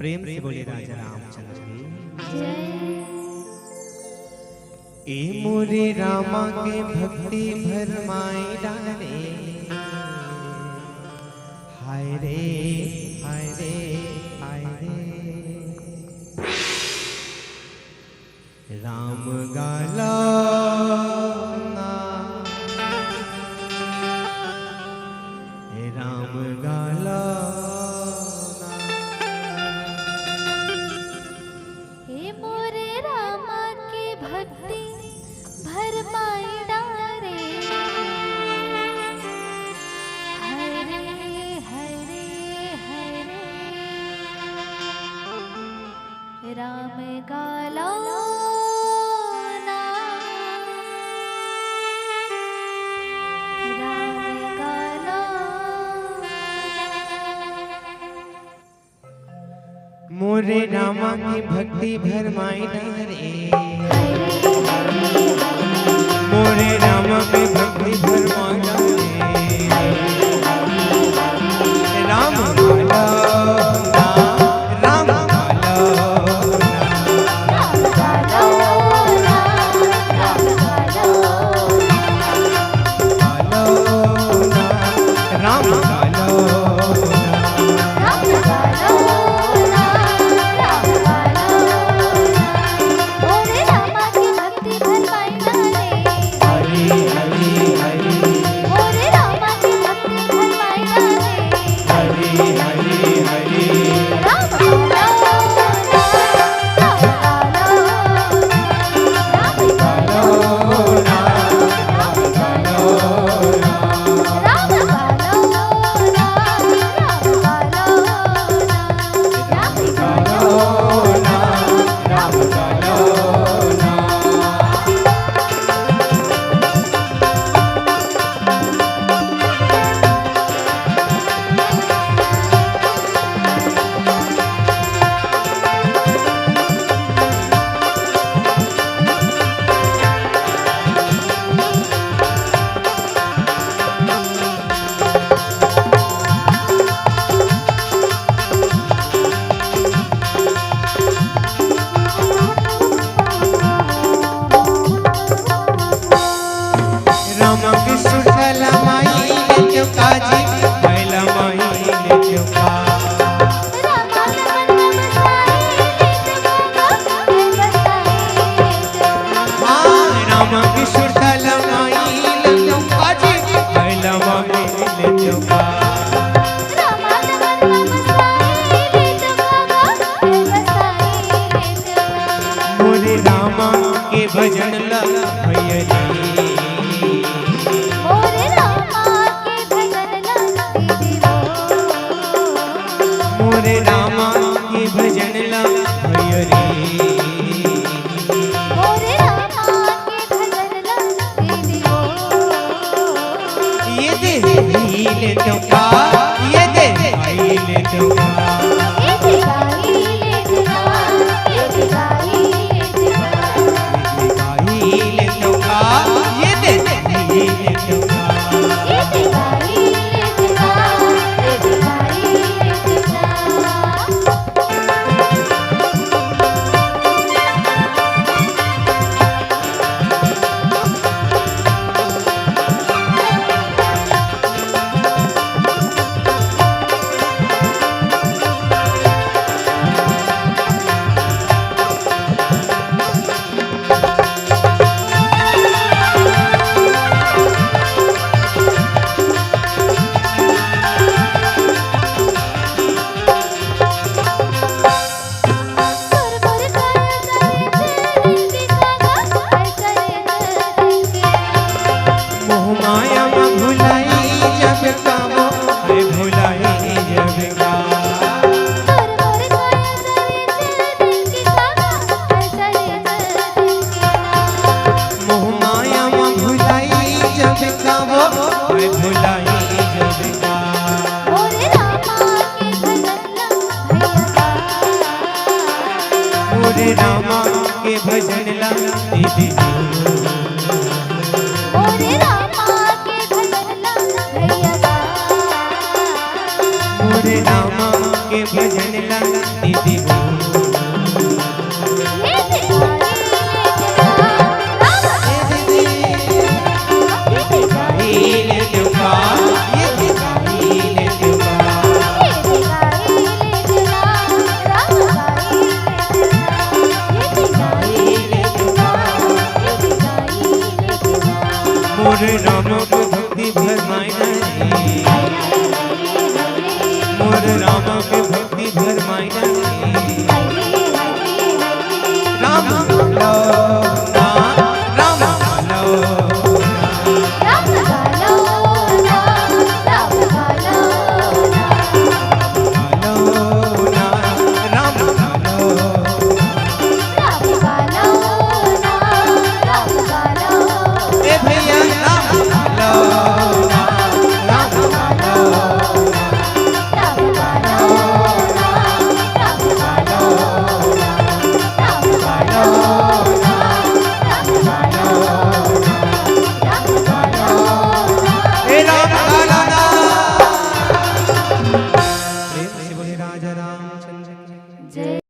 प्रेम से बोले राजा रामचंद्र की। ए मोरे रामा के भक्ति भरमाई डाले, हाय रे हाय रे हाय रे। राम गाला राम गाला हे मोरे रामा के भक्ति भरमाई डारे, हरे हरे हरे। राम गाला मोरे रामा की भक्ति भरमाई डारे, मोरे रामा की भक्ति भरमाई डारे। राम गाला राम गाला राम गाला भजन लगा भैया मोरे रामा के भजन लगती मोरे रामा के भजन लगा भैया मोरे रामा के भजन लगती ये दे हिले तो का ये दे हिले तो का ये गाई ले गाई के भजन लगती हो ये भिखारी ले चला ये भिखारी ले चला ये भिखारी ले चला राम भिखारी ले चला ये भिखारी ले चला ये भिखारी ले चला मोर राम को भक्ति भरमाई मोर राम के भक्ति भरमाई राम लो राम लो राम गालो राम गालो लो राम लो राम गालो राम गालो ए भैया राम लो राम लो राम गालो राम गालो राम गालो राम गालो राम गालो हे राम लाला प्रेम से बोले राजा रामचंद्र जय